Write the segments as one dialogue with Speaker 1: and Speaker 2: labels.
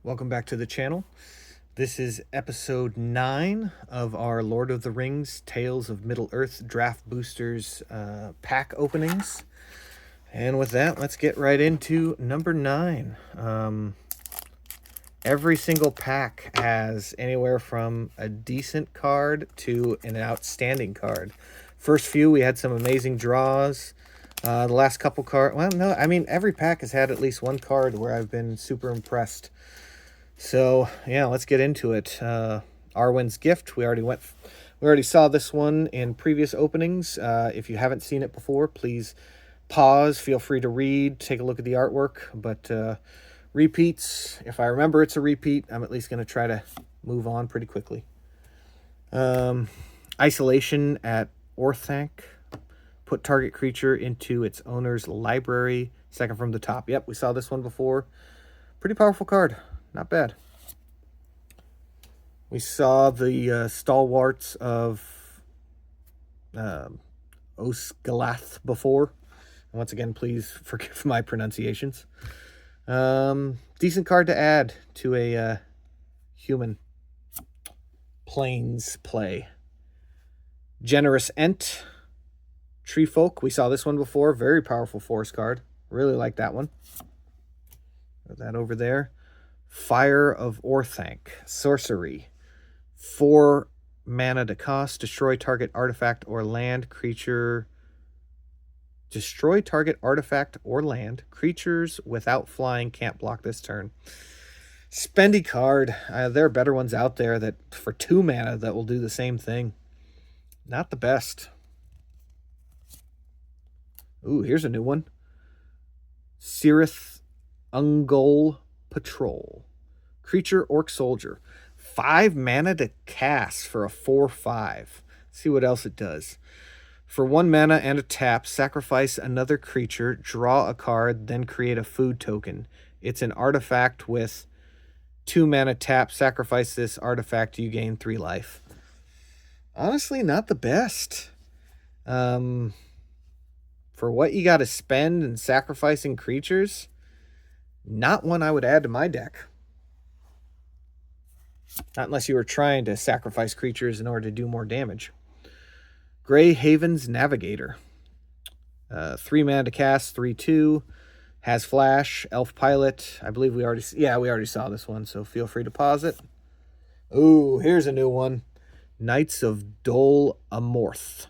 Speaker 1: Welcome back to the channel. This is episode 9 of our Lord of the Rings Tales of Middle-earth Draft Boosters pack openings. And with that, let's get right into number 9. Every single pack has anywhere from a decent card to an outstanding card. First few, we had some amazing draws. The last couple cards, well, no, I mean, every pack has had at least one card where I've been super impressed. So, yeah, let's get into it. Arwen's Gift, we already saw this one in previous openings. If you haven't seen it before, please pause, feel free to read, take a look at the artwork, but repeats, if I remember it's a repeat, I'm at least going to try to move on pretty quickly. Isolation at Orthanc. Put target creature into its owner's library, second from the top. Yep, we saw this one before. Pretty powerful card. Not bad. We saw the stalwarts of Osgalath before. And once again, please forgive my pronunciations. Decent card to add to a human plains play. Generous Ent. Tree Folk. We saw this one before. Very powerful forest card. Really like that one. Put that over there. Fire of Orthanc. Sorcery. 4 mana to cost. Destroy target artifact or land. Creature. Destroy target artifact or land. Creatures without flying can't block this turn. Spendy card. There are better ones out there that for 2 mana that will do the same thing. Not the best. Ooh, here's a new one. Cirith Ungol Patrol. Creature Orc Soldier. 5 mana to cast for a 4/5. See what else it does. For 1 mana and a tap, sacrifice another creature, draw a card, then create a food token. It's an artifact with 2 mana tap. Sacrifice this artifact, you gain 3 life. Honestly, not the best. For what you got to spend and sacrificing creatures, not one I would add to my deck. Not unless you were trying to sacrifice creatures in order to do more damage. Grey Haven's Navigator. 3 mana to cast, 3/2. Has flash, elf pilot. I believe we already saw this one, so feel free to pause it. Ooh, here's a new one. Knights of Dol Amorth.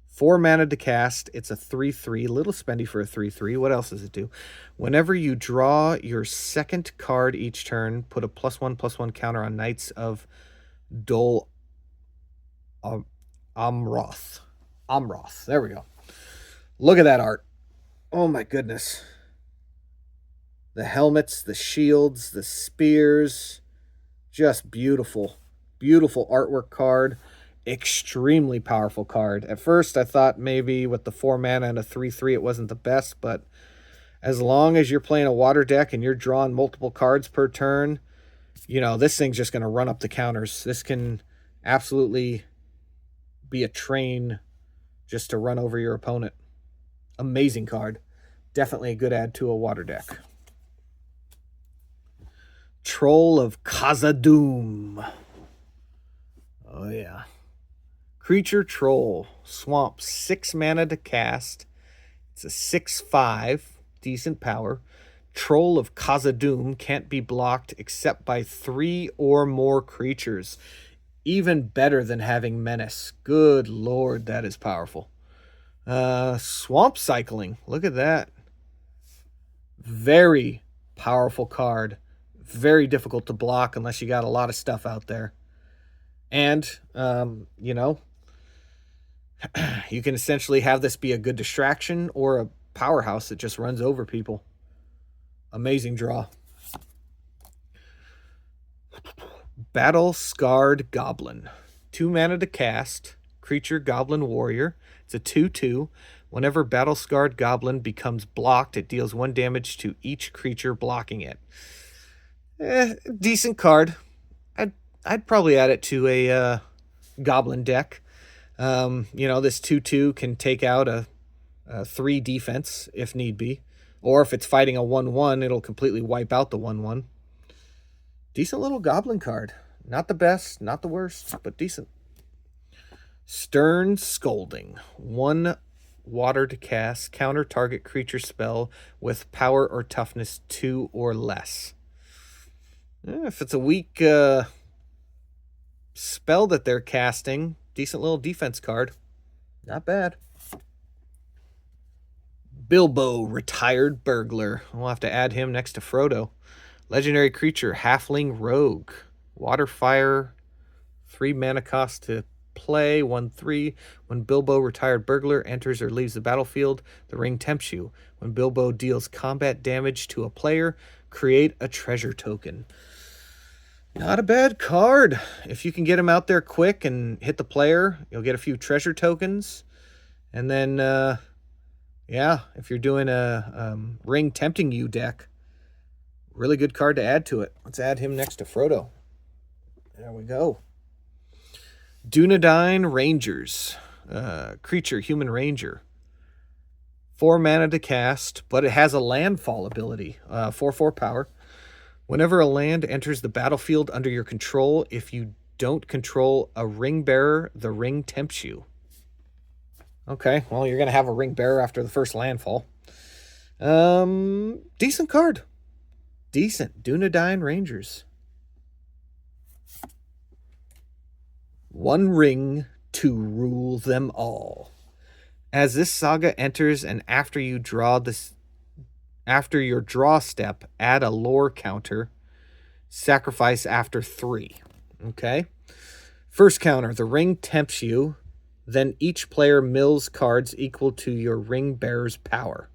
Speaker 1: 4 mana to cast. It's a 3/3. Little spendy for a 3/3. What else does it do? Whenever you draw your second card each turn, put a +1/+1 counter on Knights of Dol Amroth. Amroth. There we go. Look at that art. Oh my goodness. The helmets, the shields, the spears. Just beautiful. Beautiful artwork card. Extremely powerful card. At first, I thought maybe with the 4 mana and a 3/3 it wasn't the best, but as long as you're playing a water deck and you're drawing multiple cards per turn, you know, this thing's just going to run up the counters. This can absolutely be a train just to run over your opponent. Amazing card. Definitely a good add to a water deck. Troll of Khazad-dûm. Oh, yeah. Creature Troll. Swamp. 6 mana to cast. It's a 6/5. Decent power. Troll of Khazad-dûm can't be blocked except by 3 or more creatures. Even better than having Menace. Good lord, that is powerful. Swamp Cycling. Look at that. Very powerful card. Very difficult to block unless you got a lot of stuff out there. And, you know, you can essentially have this be a good distraction or a powerhouse that just runs over people. Amazing draw. Battle Scarred Goblin. 2 mana to cast. Creature Goblin Warrior. It's a 2/2. Whenever Battle Scarred Goblin becomes blocked, it deals 1 damage to each creature blocking it. Decent card. I'd probably add it to a Goblin deck. You know, this 2/2 can take out a 3 defense if need be. Or if it's fighting a 1/1, it'll completely wipe out the 1/1. Decent little goblin card. Not the best, not the worst, but decent. Stern Scolding. 1 water to cast. Counter target creature spell with power or toughness 2 or less. If it's a weak spell that they're casting, decent little defense card. Not bad. Bilbo, Retired Burglar. We'll have to add him next to Frodo. Legendary creature, Halfling Rogue. Water, fire, 3 mana cost to play, 1/3. When Bilbo, Retired Burglar, enters or leaves the battlefield, the ring tempts you. When Bilbo deals combat damage to a player, create a treasure token. Not a bad card. If you can get him out there quick and hit the player, you'll get a few treasure tokens. And then, yeah, if you're doing a ring tempting you deck, really good card to add to it. Let's add him next to Frodo. There we go. Dunedain Rangers. Creature, Human Ranger. 4 mana to cast, but it has a landfall ability. 4/4 power. Whenever a land enters the battlefield under your control, if you don't control a ring bearer, the ring tempts you. Okay, well, you're going to have a ring bearer after the first landfall. Decent card. Decent. Dunedain Rangers. 1 ring to rule them all. As this saga enters and after your draw step, add a lore counter. Sacrifice after 3. Okay. First counter, the ring tempts you. Then each player mills cards equal to your ring bearer's power.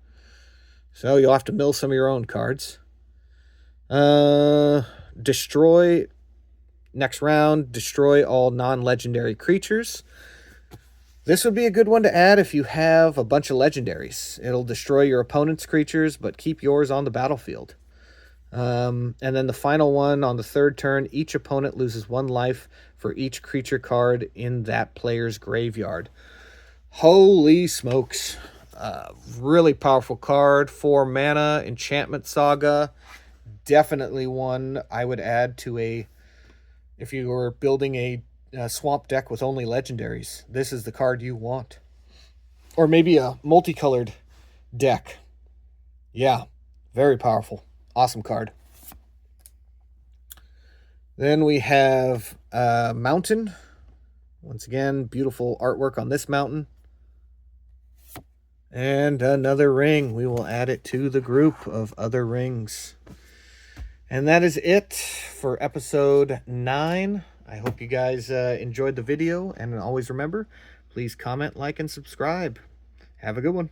Speaker 1: So you'll have to mill some of your own cards. Destroy. Next round, destroy all non-legendary creatures. This would be a good one to add if you have a bunch of legendaries. It'll destroy your opponent's creatures, but keep yours on the battlefield. And then the final one, on the 3rd turn, each opponent loses 1 life for each creature card in that player's graveyard. Holy smokes. Really powerful card. 4 mana, Enchantment Saga. Definitely one I would add to if you were building a swamp deck with only legendaries. This is the card you want. Or maybe a multicolored deck. Yeah, very powerful. Awesome card. Then we have Mountain. Once again, beautiful artwork on this mountain. And another ring. We will add it to the group of other rings. And that is it for episode 9. I hope you guys enjoyed the video. And always remember, please comment, like, and subscribe. Have a good one.